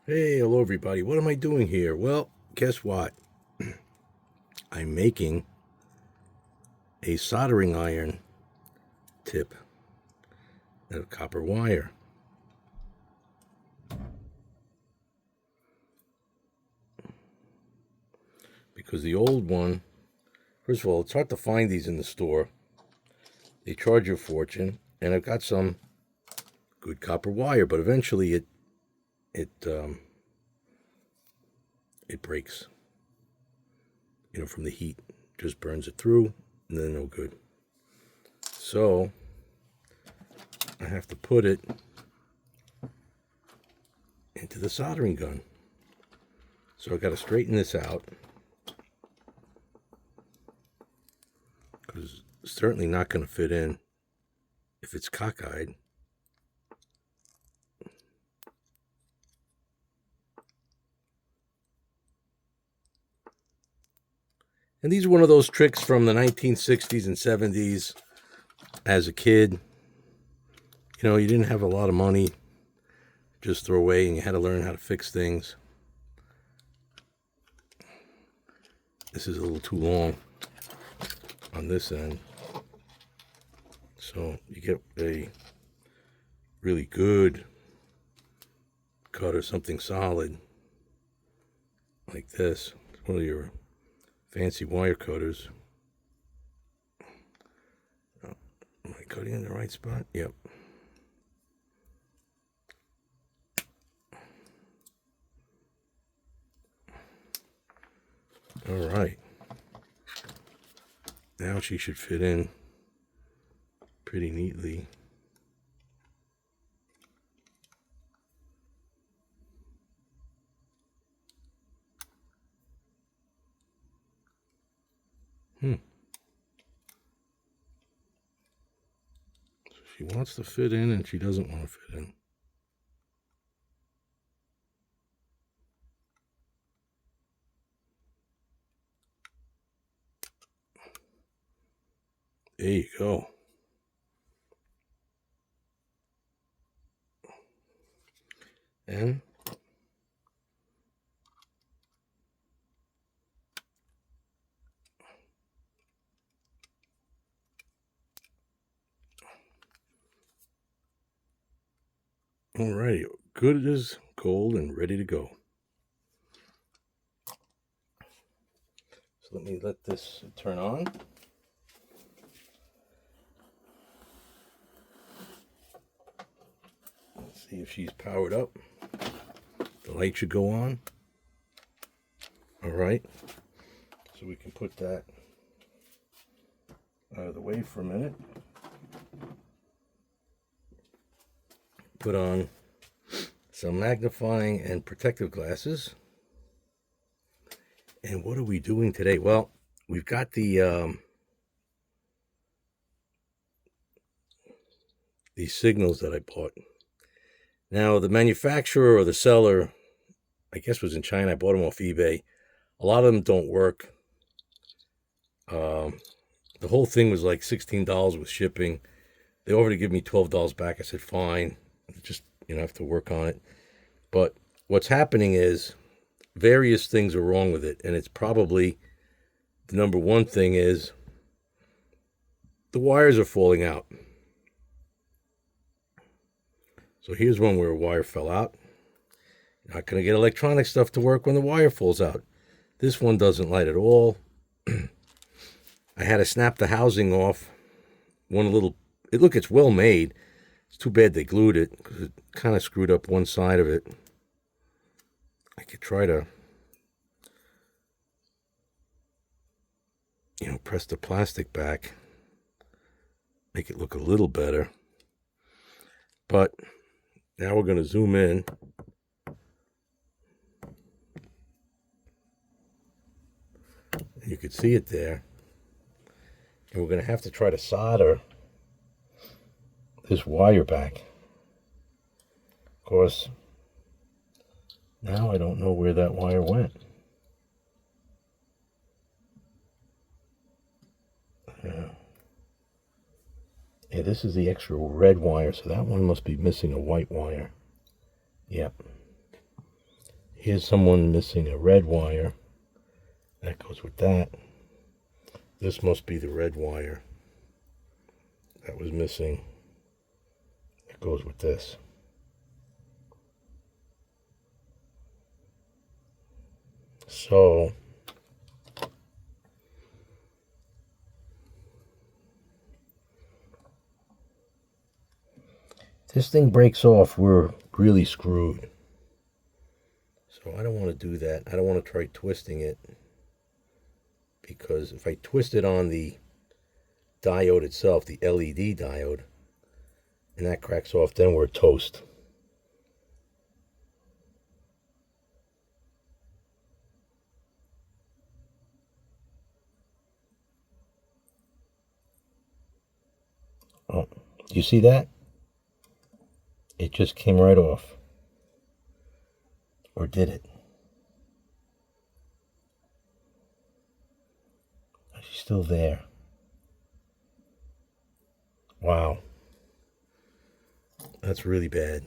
Hey, hello everybody. What am I doing here? Well, guess what? I'm making a soldering iron tip out of copper wire. Because the old one, first of all, it's hard to find these in the store. They charge you a fortune, and I've got some good copper wire, but eventually it it breaks. From the heat, just burns it through, and then no good. So I have to put it into the soldering gun. So I've got to straighten this out because it's certainly not going to fit in if it's cockeyed. And these are one of those tricks from the 1960s and 70s. As a kid, you didn't have a lot of money just throw away, and you had to learn how to fix things. This is a little too long on this end. So you get a really good cut or something solid like this. It's one of your fancy wire cutters. Am I cutting in the right spot? Yep. All right. Now she should fit in pretty neatly. So she wants to fit in and she doesn't want to fit in. There you go. And alrighty, good as gold and ready to go. So let me let this turn on. Let's see if she's powered up. The light should go on. All right. So we can put that out of the way for a minute. Put on some magnifying and protective glasses. And what are we doing today? Well, we've got these Singals that I bought. Now, the manufacturer or the seller, I guess, was in China. I bought them off eBay. A lot of them don't work. The whole thing was like $16 with shipping. They offered to give me $12 back. I said, fine. Just, have to work on it. But what's happening is various things are wrong with it. And it's probably the number one thing is the wires are falling out. So here's one where a wire fell out. You're not going to get electronic stuff to work when the wire falls out. This one doesn't light at all. I had to snap the housing off. It's well made. It's too bad they glued it because it kind of screwed up one side of it. I could try to, press the plastic back, make it look a little better. But now we're going to zoom in. You can see it there. And we're going to have to try to solder this wire back. Of course, now I don't know where that wire went. Yeah, this is the extra red wire, so that one must be missing a white wire. Yep. Here's someone missing a red wire. That goes with that. This must be the red wire that was missing. It goes with this. So this thing breaks off, we're really screwed. So I don't want to do that. I don't want to try twisting it, because if I twist it on the diode itself, the LED diode, and that cracks off, then we're toast. Oh, you see that? It just came right off. Or did it? She's still there. Wow. That's really bad.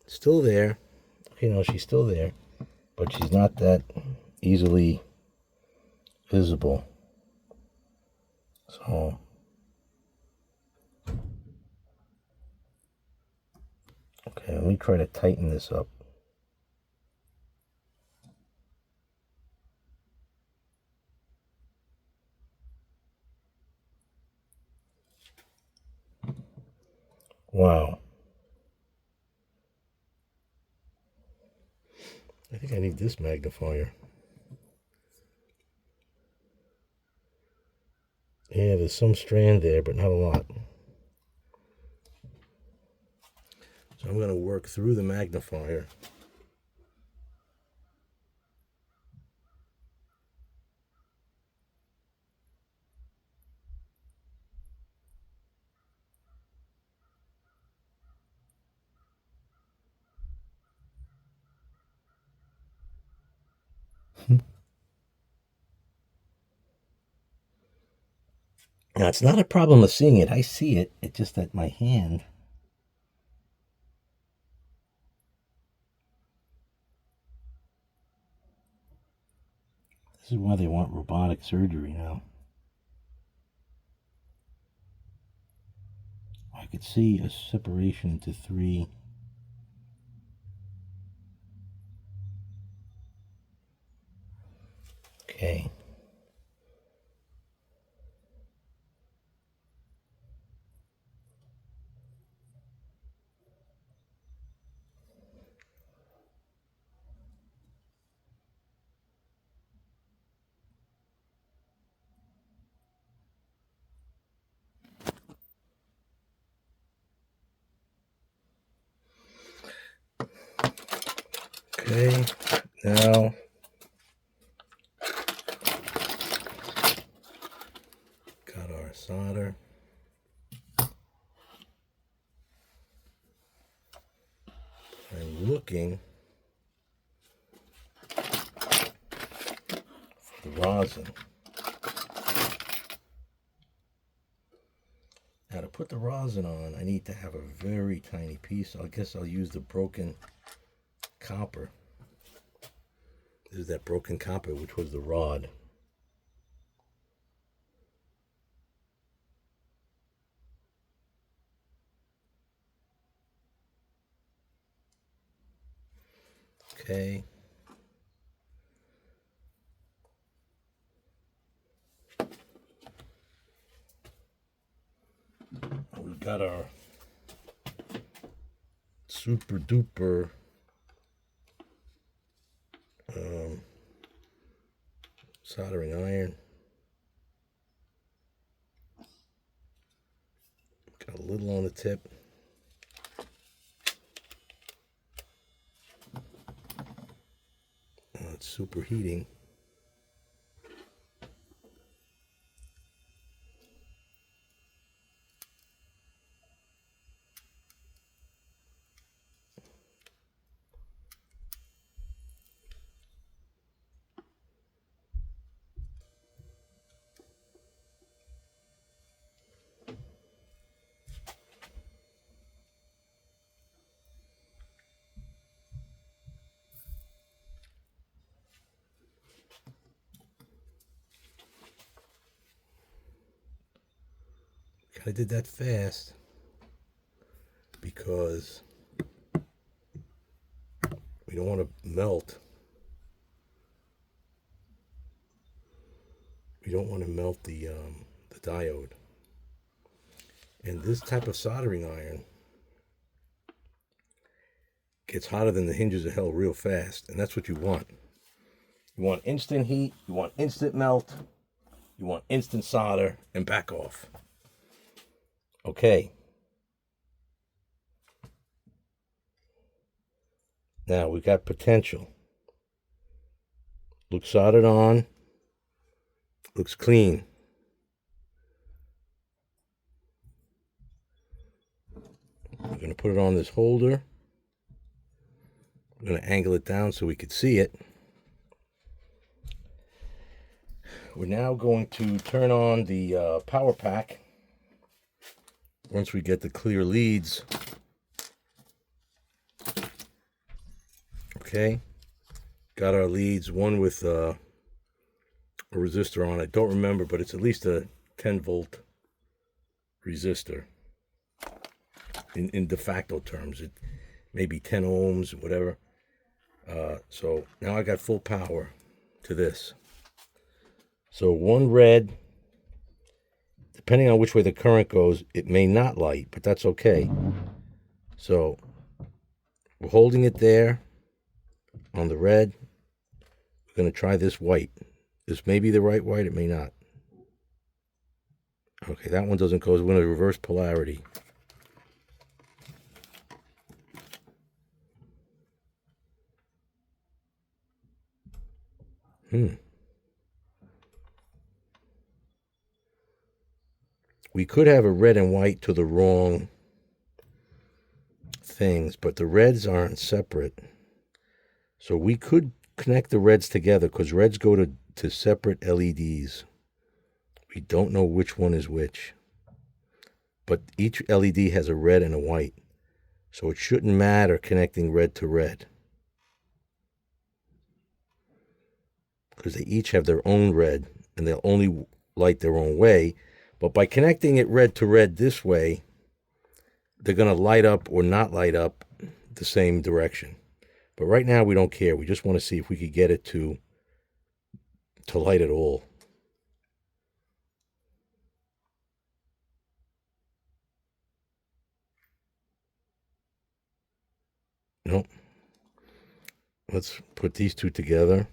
Still there. Okay, no, she's still there. But she's not that easily visible. So okay, let me try to tighten this up. Wow. I think I need this magnifier. Yeah, there's some strand there, but not a lot. So I'm going to work through the magnifier. Now, it's not a problem of seeing it. I see it. It's just that my hand... This is why they want robotic surgery now. I could see a separation into 3. Okay. Okay, now got our solder. I'm looking for the rosin. Now to put the rosin on, I need to have a very tiny piece. I guess I'll use the broken copper. This is that broken copper, which was the rod. Okay. We got our super duper soldering iron. Got a little on the tip. It's superheating. I did that fast because we don't want to melt. We don't want to melt the diode. And this type of soldering iron gets hotter than the hinges of hell real fast, and that's what you want. You want instant heat, you want instant melt, you want instant solder, and back off. Okay. Now we got potential. Looks soldered on. Looks clean. We're going to put it on this holder. We're going to angle it down so we could see it. We're now going to turn on the power pack. Once we get the clear leads. Okay. Got our leads, one with a resistor on it. Don't remember, but it's at least a 10-volt resistor. In de facto terms, it may be 10 ohms, whatever. So now I got full power to this. So one red, depending on which way the current goes, it may not light, but that's okay. So we're holding it there on the red. We're going to try this white. This may be the right white, it may not. Okay, that one doesn't go. We're going to reverse polarity. We could have a red and white to the wrong things, but the reds aren't separate. So we could connect the reds together because reds go to separate LEDs. We don't know which one is which. But each LED has a red and a white. So it shouldn't matter connecting red to red, because they each have their own red and they'll only light their own way. But by connecting it red to red this way, they're going to light up or not light up the same direction. But right now we don't care. We just want to see if we could get it to light at all. Nope. Let's put these two together.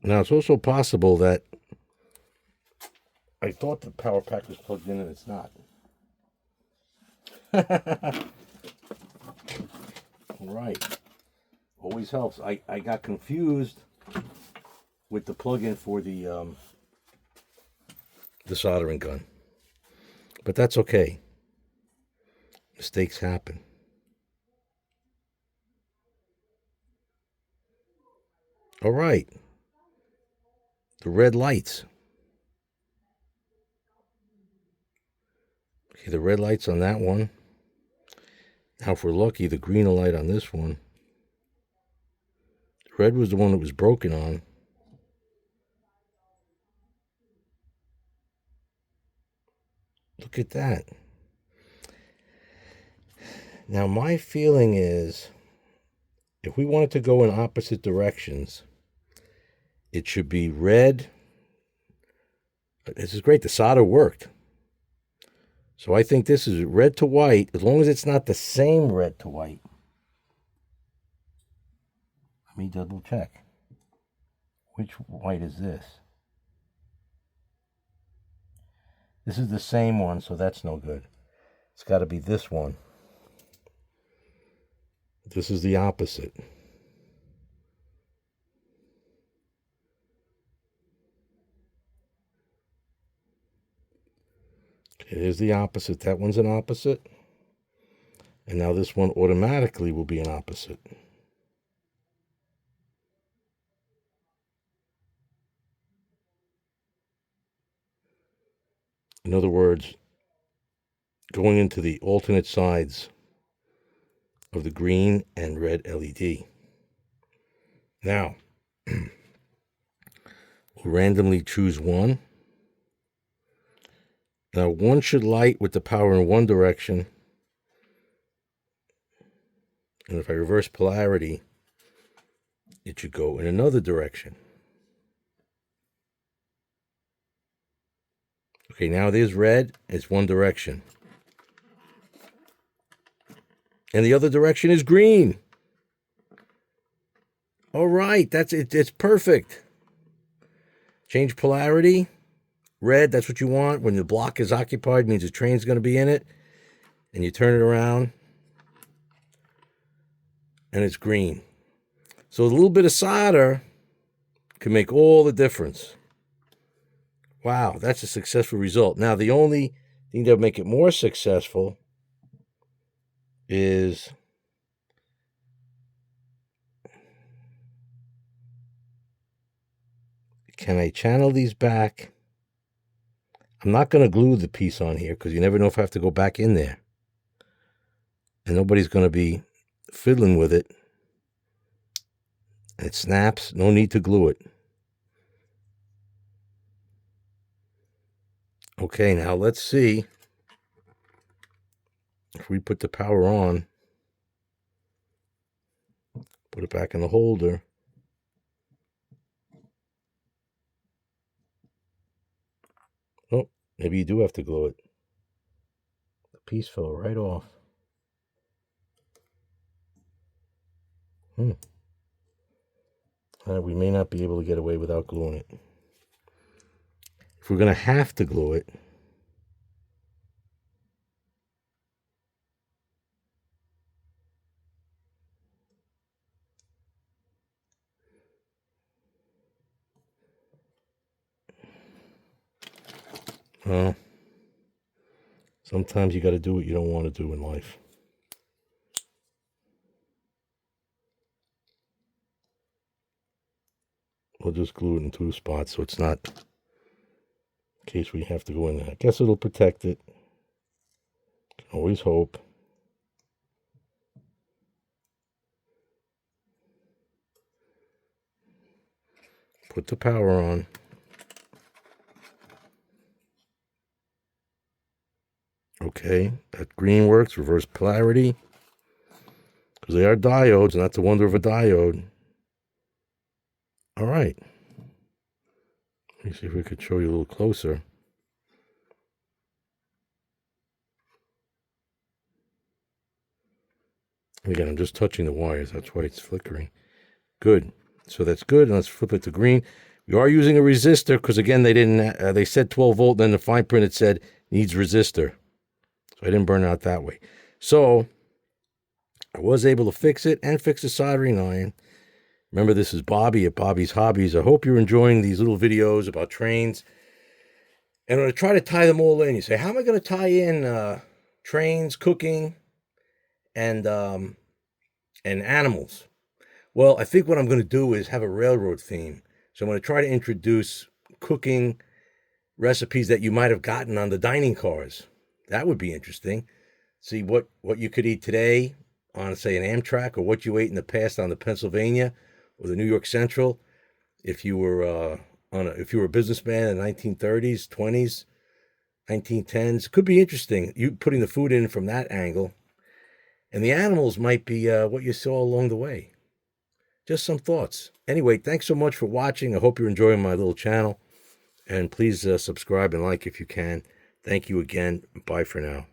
Now, it's also possible that I thought the power pack was plugged in and it's not. All right. Always helps. I got confused with the plug-in for the soldering gun. But that's okay. Mistakes happen. All right. The red lights. Okay, the red light's on that one. Now, if we're lucky, the green will light on this one. The red was the one that was broken on. Look at that. Now, my feeling is, if we wanted to go in opposite directions, it should be red. This is great. The solder worked. So I think this is red to white, as long as it's not the same red to white. Let me double check. Which white is this? This is the same one, so that's no good. It's got to be this one. This is the opposite. Okay, here's the opposite. That one's an opposite. And now this one automatically will be an opposite. In other words, going into the alternate sides of the green and red LED. Now, we'll randomly choose one. Now, one should light with the power in one direction. And if I reverse polarity, it should go in another direction. Okay, now there's red. It's one direction. And the other direction is green. All right, that's it. It's perfect. Change polarity. Red, that's what you want. When the block is occupied, means the train's going to be in it. And you turn it around, and it's green. So a little bit of solder can make all the difference. Wow, that's a successful result. Now, the only thing that would make it more successful is can I channel these back? I'm not going to glue the piece on here because you never know if I have to go back in there. And nobody's going to be fiddling with it. It snaps. No need to glue it. Okay, now let's see if we put the power on. Put it back in the holder. Oh, maybe you do have to glue it. The piece fell right off. We may not be able to get away without gluing it. If we're going to have to glue it, well, sometimes you got to do what you don't want to do in life. We'll just glue it in two spots so it's not in case we have to go in there. I guess it'll protect it. Can always hope. Put the power on. Okay, that green works. Reverse polarity. Because they are diodes, and that's the wonder of a diode. All right. Let me see if we could show you a little closer. Again, I'm just touching the wires. That's why it's flickering. Good. So that's good. And let's flip it to green. We are using a resistor because, again, they said 12 volt. Then the fine print it said needs resistor. So I didn't burn out that way. So I was able to fix it and fix the soldering iron. Remember, this is Bobby at Bobby's Hobbies. I hope you're enjoying these little videos about trains. And I'm going to try to tie them all in. You say, how am I going to tie in trains, cooking, and animals? Well, I think what I'm going to do is have a railroad theme. So I'm going to try to introduce cooking recipes that you might have gotten on the dining cars. That would be interesting. See what you could eat today on, say, an Amtrak, or what you ate in the past on the Pennsylvania or the New York Central. If you were if you were a businessman in the 1930s, 20s, 1910s, could be interesting. You putting the food in from that angle, and the animals might be what you saw along the way. Just some thoughts. Anyway, thanks so much for watching. I hope you're enjoying my little channel, and please subscribe and like if you can. Thank you again. Bye for now.